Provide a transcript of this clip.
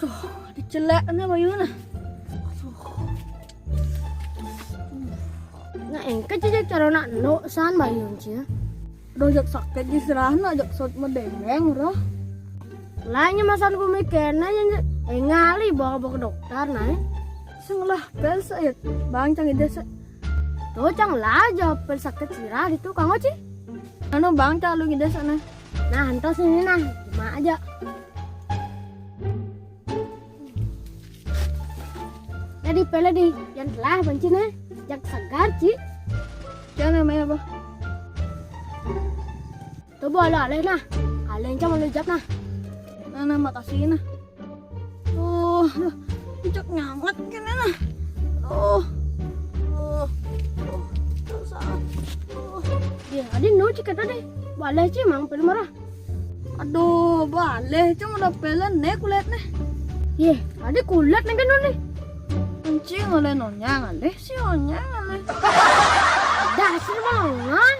Aduh, dicelek nih bayunya. Nah, engke cicak cara nak no san bayun cia. Aduh, jak sakit di serahna, jak sot medengeng roh. Lainnya masan ku mikirna ngali bawa ke dokter nah. Senglah pelsa ya, bang cang ide se. Tuh cang lah jawab sakit sirah itu Kang Oci. Anu bang cang lu ide sana. Nah, entar sini nah, cuma aja. Jadi pele di yang telah benci nah, jak segar ci. Jangan namanya apa? Tuh boleh aleh nah, aleh cang mau jawab nah. Nah, makasih nah. Cok nyangat kene nah. Dia ada no cik kata deh, boleh ci mang pele marah. Aduh, balik cuma udah pelan nih kulit nih. Ye, ada kulat nih kan nih. Kunci ngoleh nonyang aleh si onyang aleh. Dasar banget.